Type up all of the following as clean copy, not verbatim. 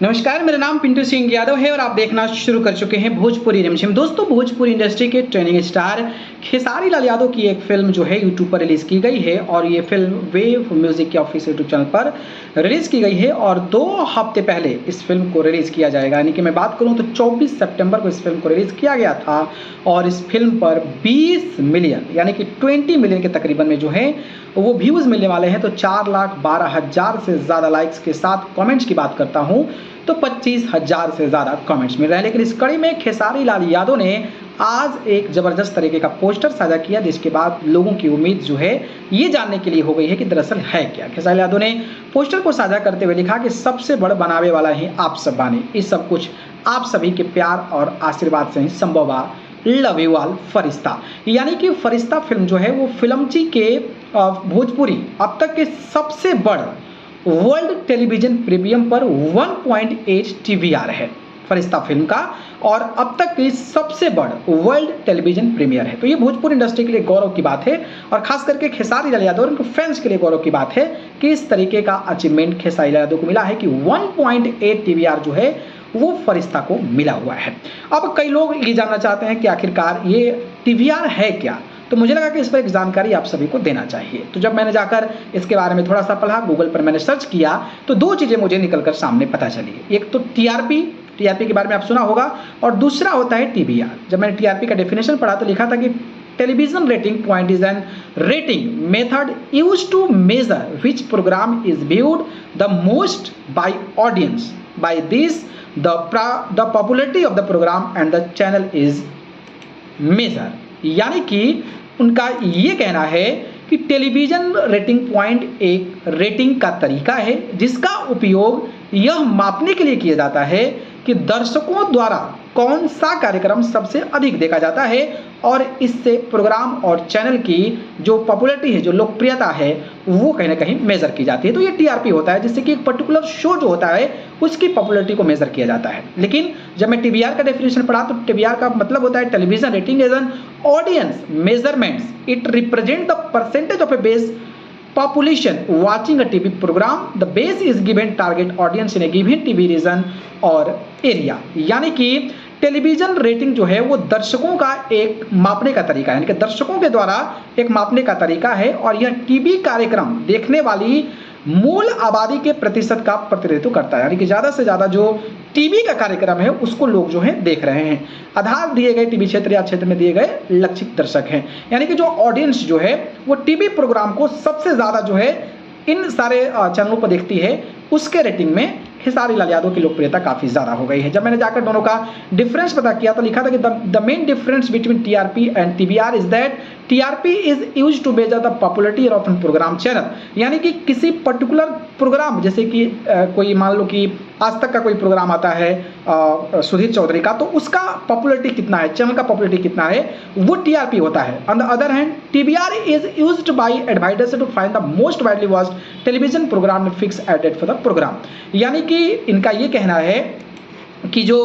नमस्कार, मेरा नाम पिंटू सिंह यादव है और आप देखना शुरू कर चुके हैं भोजपुरी रिमझिम। दोस्तों, भोजपुरी इंडस्ट्री के ट्रेंडिंग स्टार खेसारी लाल यादव की एक फिल्म जो है यूट्यूब पर रिलीज़ की गई है और ये फिल्म वेव म्यूज़िक के ऑफिशियल यूट्यूब चैनल पर रिलीज़ की गई है और 2 हफ्ते पहले इस फिल्म को रिलीज़ किया जाएगा। यानी कि मैं बात करूँ तो 24 सितंबर को इस फिल्म को रिलीज़ किया गया था और इस फिल्म पर 20 मिलियन यानी कि 20 मिलियन के तकरीबन में जो है वो व्यूज़ मिलने वाले हैं। तो 4,12,000 से ज़्यादा लाइक्स के साथ कमेंट्स की बात करता हूँ तो 25,000 से ज़्यादा कमेंट्स मिल रहे हैं। लेकिन इस कड़ी में खेसारी लाल यादव ने आज एक ज़बरदस्त तरीके का पोस्टर साझा किया, जिसके बाद लोगों की उम्मीद जो है ये जानने के लिए हो गई है कि दरअसल है क्या। खेसारी यादव ने पोस्टर को साझा करते हुए लिखा कि सबसे बड़ बनावे वाला ही आप सब बानी, इस सब कुछ आप सभी के प्यार और आशीर्वाद से ही संभव बा। लव यू ऑल फरिश्ता। यानी कि फरिश्ता फिल्म जो है वो फिल्मची के भोजपुरी अब तक के सबसे बड़ वर्ल्ड टेलीविजन प्रीमियम पर 1.8 TVR है फरिश्ता फिल्म का और अब तक की सबसे बड़ वर्ल्ड टेलीविजन प्रीमियर है। तो ये भोजपुरी इंडस्ट्री के लिए गौरव की बात है और खास करके खेसारी लाल यादव और उनके फैंस के लिए गौरव की बात है कि इस तरीके का अचीवमेंट खेसारी लाल यादव को मिला है कि 1.8 TVR जो है वो फरिश्ता को मिला हुआ है। अब कई लोग ये जानना चाहते हैं कि आखिरकार ये TVR है क्या, तो मुझे लगा कि इस पर एक जानकारी आप सभी को देना चाहिए। तो जब मैंने जाकर इसके बारे में थोड़ा सा पढ़ा, गूगल पर मैंने सर्च किया तो 2 चीज़ें मुझे निकलकर सामने पता चली। एक तो TRP के बारे में आप सुना होगा और दूसरा होता है TVR। जब मैंने TRP का डेफिनेशन पढ़ा तो लिखा था कि television rating point is an rating method used to measure which programme is viewed the most by audience. By this the popularity of the programme and the channel is measure. यानी कि उनका ये कहना है कि टेलीविज़न रेटिंग पॉइंट एक rating का तरीका है जिसका उपयोग यह मापने के लिए किया जाता है कि दर्शकों द्वारा कौन सा कार्यक्रम सबसे अधिक देखा जाता है और इससे प्रोग्राम और चैनल की जो पॉपुलैरिटी है, जो लोकप्रियता है, वो कहीं ना कहीं मेज़र की जाती है। तो ये TRP होता है जिससे कि एक पर्टिकुलर शो जो होता है उसकी पॉपुलैरिटी को मेज़र किया जाता है। लेकिन जब मैं TVR का डेफिनेशन पढ़ा तो TVR का मतलब होता है television rating as an audience measurements. It represent the percentage of a base population watching a TV program. The base is given target audience in a given TV region और area। यानी कि television rating जो है वो दर्शकों का एक मापने का तरीका है, यानी कि दर्शकों के द्वारा एक मापने का तरीका है और यह टीवी कार्यक्रम देखने वाली मूल आबादी के प्रतिशत का प्रतिनिधित्व करता है। यानी कि ज़्यादा से ज़्यादा जो टीवी का कार्यक्रम है उसको लोग जो है देख रहे हैं। आधार दिए गए टीवी क्षेत्र या क्षेत्र में दिए गए लक्षित दर्शक हैं। यानी कि जो ऑडियंस जो है वो टीवी प्रोग्राम को सबसे ज़्यादा जो है इन सारे चैनलों पर देखती है, उसके रेटिंग में खेसारी लाल यादव की लोकप्रियता काफ़ी ज़्यादा हो गई है। जब मैंने जाकर दोनों का डिफरेंस पता किया तो लिखा था कि the main difference between TRP and TVR is that TRP is use to measure the popularity of an programme channel. यानी कि किसी पर्टिकुलर प्रोग्राम, जैसे कि कोई मान लो कि आज तक का कोई प्रोग्राम आता है सुधीर चौधरी का, तो उसका पॉपुलैरिटी कितना है, चैनल का पॉपुलैरिटी कितना है, वो TRP होता है। On the other hand TVR is used by advertisers to find the most widely watched television programme fix added for the programme. यानी कि इनका ये कहना है कि जो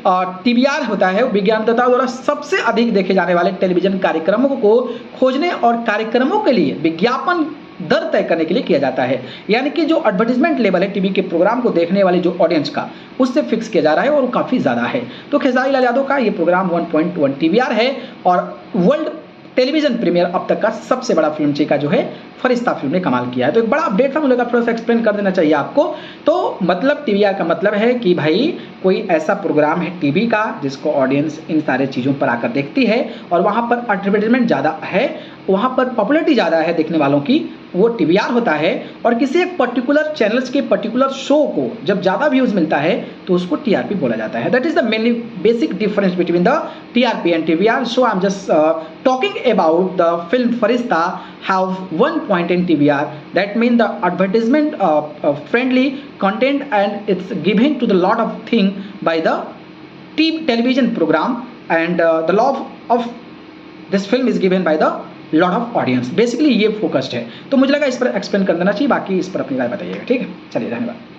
TVR होता है विज्ञापनदाताओं द्वारा सबसे अधिक देखे जाने वाले टेलीविजन कार्यक्रमों को खोजने और कार्यक्रमों के लिए विज्ञापन दर तय करने के लिए किया जाता है। यानी कि जो एडवर्टीजमेंट लेवल है टीवी के प्रोग्राम को देखने वाले जो ऑडियंस का, उससे फिक्स किया जा रहा है और वो काफ़ी ज़्यादा है। तो खेसारी लाल यादव का ये प्रोग्राम 1.1 TVR है और वर्ल्ड टेलीविजन प्रीमियर अब तक का सबसे बड़ा फिल्म का जो है फरिश्ता फिल्म ने कमाल किया है। तो एक बड़ा अपडेट था, मुझे लगा थोड़ा सा एक्सप्लेन कर देना चाहिए आपको। तो मतलब TVR का मतलब है कि भाई कोई ऐसा प्रोग्राम है टीवी का जिसको ऑडियंस इन सारे चीज़ों पर आकर देखती है और वहाँ पर एडवर्टाइजमेंट ज़्यादा है, वहाँ पर पॉपुलैरिटी ज़्यादा है देखने वालों की, वो TVR होता है। और किसी एक पर्टिकुलर चैनल्स के पर्टिकुलर शो को जब ज़्यादा व्यूज़ मिलता है तो उसको TRP बोला जाता है। That is the mainly basic difference between the TRP and TVR। So I am just talking about the film Firishta have 1.10 TVR. That means the advertisement friendly content and it's given to the lot of thing by the television program and the love of this film is given by the lot of audience. Basically ये focused है। तो मुझे लगा इस पर explain कर देना चाहिए, बाकी इस पर अपनी राय बताइएगा। ठीक है, चलिए, धन्यवाद।